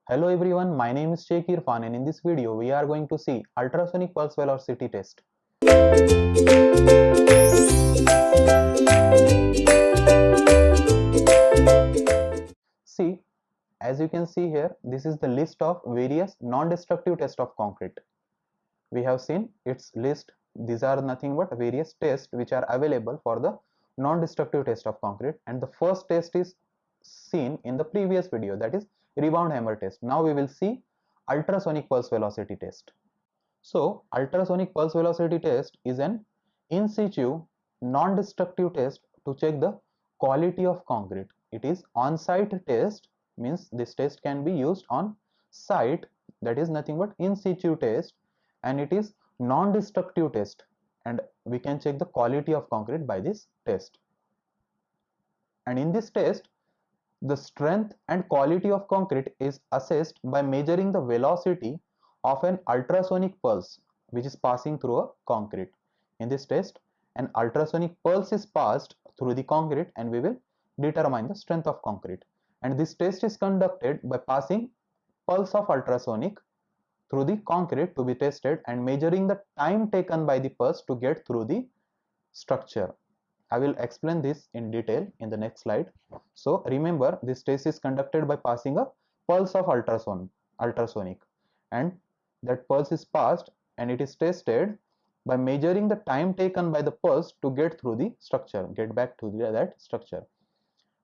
Hello everyone, my name is Sheikh Irfan and in this video we are going to see ultrasonic pulse velocity test. See, as you can see here, this is the list of various non-destructive tests of concrete. We have seen its list. These are nothing but various tests which are available for the non-destructive test of concrete, and the first test is seen in the previous video, that is rebound hammer test. Now we will see ultrasonic pulse velocity test. So ultrasonic pulse velocity test is an in situ non-destructive test to check the quality of concrete. It is on-site test, means this test can be used on site, that is nothing but in situ test, and it is non-destructive test, and we can check the quality of concrete by this test. And in this test, the strength and quality of concrete is assessed by measuring the velocity of an ultrasonic pulse which is passing through a concrete. In this test, an ultrasonic pulse is passed through the concrete and we will determine the strength of concrete. And this test is conducted by passing pulse of ultrasonic through the concrete to be tested and measuring the time taken by the pulse to get through the structure. I will explain this in detail in the next slide. So remember, this test is conducted by passing a pulse of ultrasonic, and that pulse is passed and it is tested by measuring the time taken by the pulse to get through the structure, get back to that structure.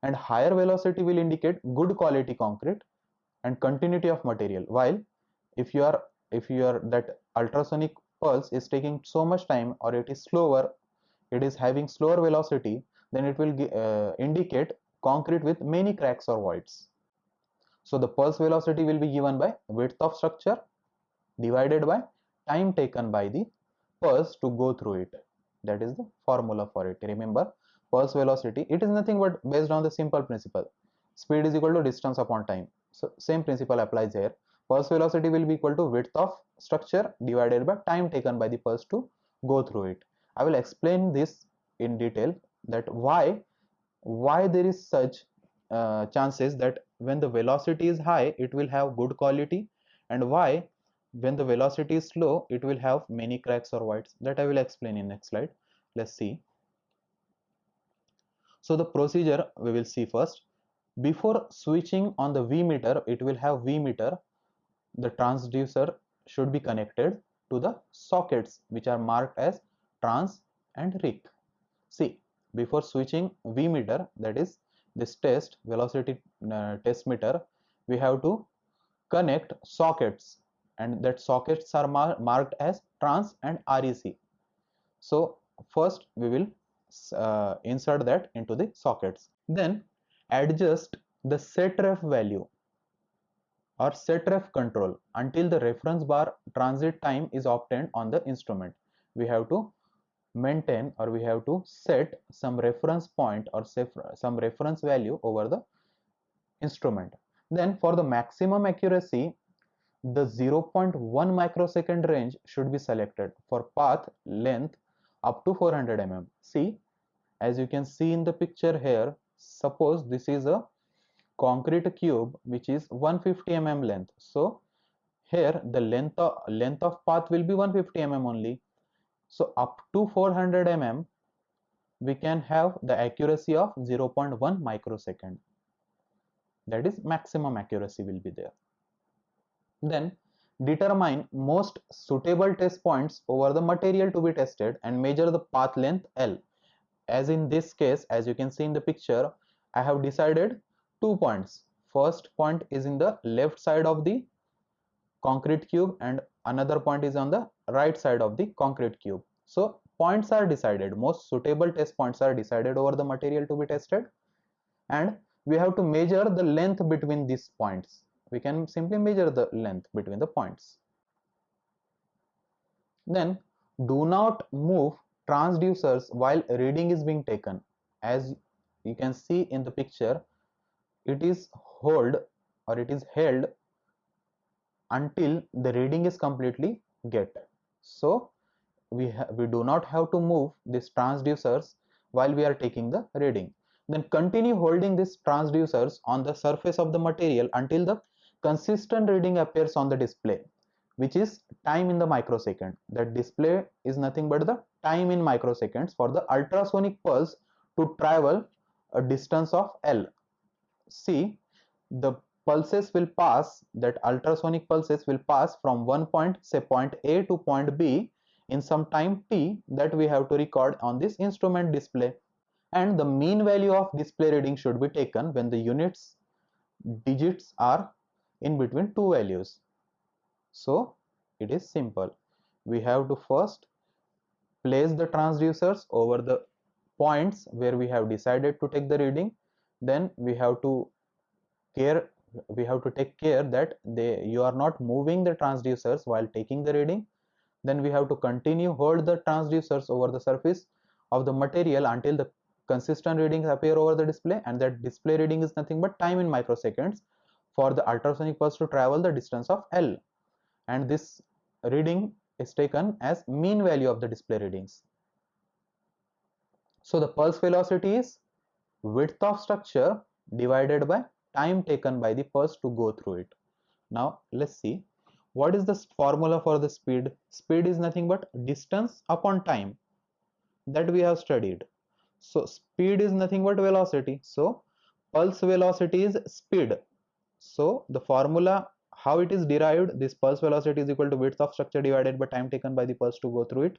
And higher velocity will indicate good quality concrete and continuity of material, while if you are that ultrasonic pulse is taking so much time or it is slower, it is having slower velocity, then it will indicate concrete with many cracks or voids. So the pulse velocity will be given by width of structure divided by time taken by the pulse to go through it. That is the formula for it. Remember, pulse velocity, it is nothing but based on the simple principle, speed is equal to distance upon time. So same principle applies here. Pulse velocity will be equal to width of structure divided by time taken by the pulse to go through it. I will explain this in detail, that why there is such chances that when the velocity is high it will have good quality, and why when the velocity is slow it will have many cracks or voids. That I will explain in next slide. Let's see. So the procedure we will see first. Before switching on the V meter, it will have V meter. The transducer should be connected to the sockets which are marked as trans and RIC. See, before switching V meter, that is this test velocity test meter, we have to connect sockets, and that sockets are marked as trans and REC. So first we will insert that into the sockets, then adjust the set ref value or set ref control until the reference bar transit time is obtained on the instrument. We have to maintain, or we have to set some reference point or some reference value over the instrument. Then for the maximum accuracy, the 0.1 microsecond range should be selected for path length up to 400 mm. See, as you can see in the picture here, suppose this is a concrete cube which is 150 mm length. So here the length of path will be 150 mm only. So up to 400 mm we can have the accuracy of 0.1 microsecond. That is maximum accuracy will be there. Then determine most suitable test points over the material to be tested and measure the path length L. As in this case, as you can see in the picture, I have decided 2 points. First point is in the left side of the concrete cube and another point is on the right side of the concrete cube. So points are decided, most suitable test points are decided over the material to be tested, and we have to measure the length between these points. We can simply measure the length between the points. Then do not move transducers while reading is being taken. As you can see in the picture, it is held until the reading is completely get. So we do not have to move these transducers while we are taking the reading. Then continue holding these transducers on the surface of the material until the consistent reading appears on the display, which is time in the microsecond. That display is nothing but the time in microseconds for the ultrasonic pulse to travel a distance of L. See, the pulses will pass, that ultrasonic pulses will pass from one point, say point A to point B in some time t that we have to record on this instrument display. And the mean value of display reading should be taken when the units digits are in between two values. So it is simple. We have to first place the transducers over the points where we have decided to take the reading. Then we have to take care that you are not moving the transducers while taking the reading. Then we have to continue hold the transducers over the surface of the material until the consistent readings appear over the display, and that display reading is nothing but time in microseconds for the ultrasonic pulse to travel the distance of L, and this reading is taken as mean value of the display readings. So the pulse velocity is width of structure divided by time taken by the pulse to go through it. Now let's see what is the formula for the speed. Speed is nothing but distance upon time, that we have studied. So speed is nothing but velocity, so pulse velocity is speed. So the formula, how it is derived, this pulse velocity is equal to width of structure divided by time taken by the pulse to go through it,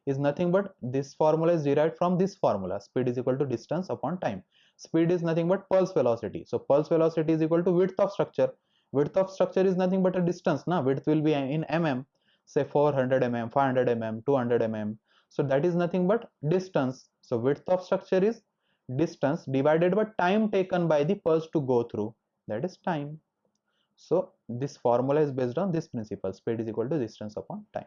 is nothing but this formula is derived from this formula. Speed is equal to distance upon time. Speed is nothing but pulse velocity, so pulse velocity is equal to width of structure. Width of structure is nothing but a distance. Now width will be in mm, say 400 mm, 500 mm, 200 mm. So that is nothing but distance. So width of structure is distance divided by time taken by the pulse to go through, that is time. So this formula is based on this principle, speed is equal to distance upon time.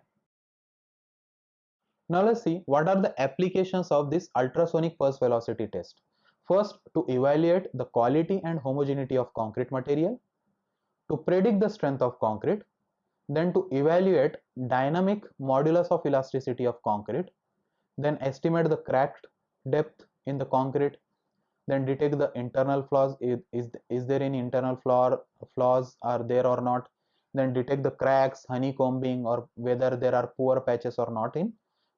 Now let's see what are the applications of this ultrasonic pulse velocity test. First, to evaluate the quality and homogeneity of concrete material, to predict the strength of concrete, then to evaluate dynamic modulus of elasticity of concrete, then estimate the crack depth in the concrete, then detect the internal flaws, is there any internal flaws are there or not, then detect the cracks, honeycombing, or whether there are poor patches or not in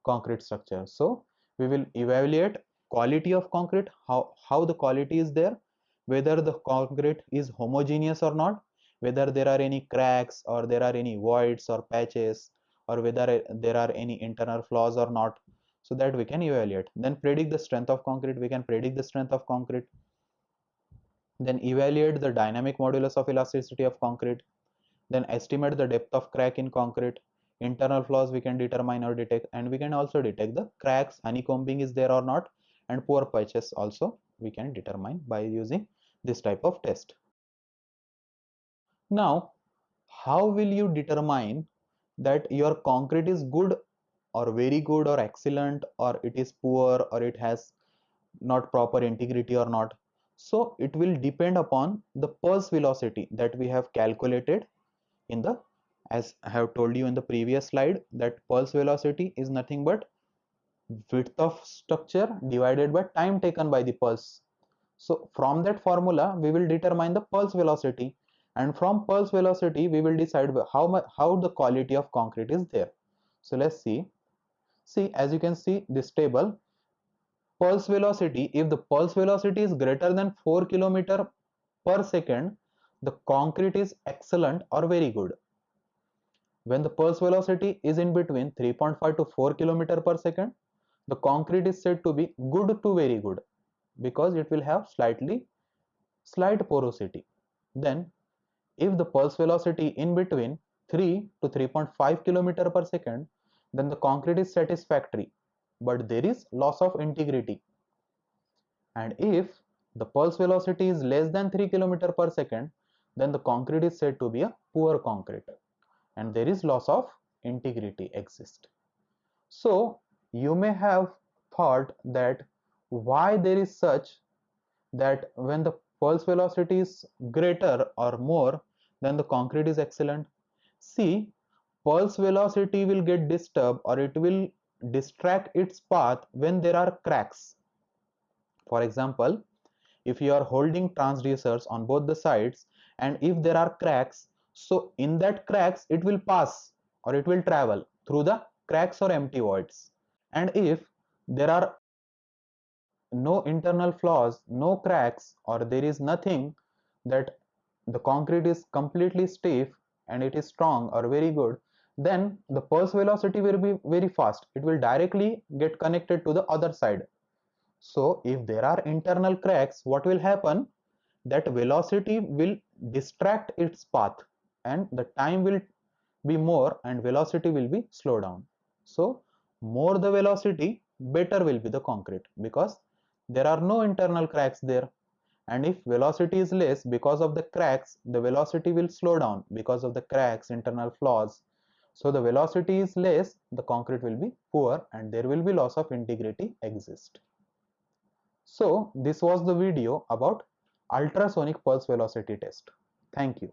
concrete structure. So we will evaluate quality of concrete, how the quality is there, whether the concrete is homogeneous or not, whether there are any cracks or there are any voids or patches, or whether there are any internal flaws or not, so that we can evaluate. Then predict the strength of concrete, we can predict the strength of concrete. Then evaluate the dynamic modulus of elasticity of concrete, then estimate the depth of crack in concrete. Internal flaws we can determine or detect, and we can also detect the cracks, honeycombing is there or not, and poor patches also we can determine by using this type of test. Now how will you determine that your concrete is good or very good or excellent, or it is poor, or it has not proper integrity or not? So it will depend upon the pulse velocity that we have calculated in the, as I have told you in the previous slide, that pulse velocity is nothing but width of structure divided by time taken by the pulse. So from that formula we will determine the pulse velocity, and from pulse velocity we will decide how the quality of concrete is there. So let's see, as you can see this table, pulse velocity, if the pulse velocity is greater than 4 km per second, the concrete is excellent or very good. When the pulse velocity is in between 3.5 to 4 km per second, the concrete is said to be good to very good, because it will have slight porosity. Then if the pulse velocity in between 3 to 3.5 km per second, then the concrete is satisfactory, but there is loss of integrity. And if the pulse velocity is less than 3 km per second, then the concrete is said to be a poor concrete, and there is loss of integrity exist. So you may have thought that why there is such, that when the pulse velocity is greater or more, then the concrete is excellent. See, pulse velocity will get disturbed, or it will distract its path when there are cracks. For example, if you are holding transducers on both the sides and if there are cracks, so in that cracks it will pass or it will travel through the cracks or empty voids. And if there are no internal flaws, no cracks, or there is nothing, that the concrete is completely stiff and it is strong or very good, then the pulse velocity will be very fast. It will directly get connected to the other side. So if there are internal cracks, what will happen? That velocity will distract its path and the time will be more and velocity will be slow down. So more the velocity, better will be the concrete, because there are no internal cracks there. And if velocity is less because of the cracks, the velocity will slow down because of the cracks, internal flaws. So the velocity is less, the concrete will be poor and there will be loss of integrity exist. So this was the video about ultrasonic pulse velocity test. Thank you.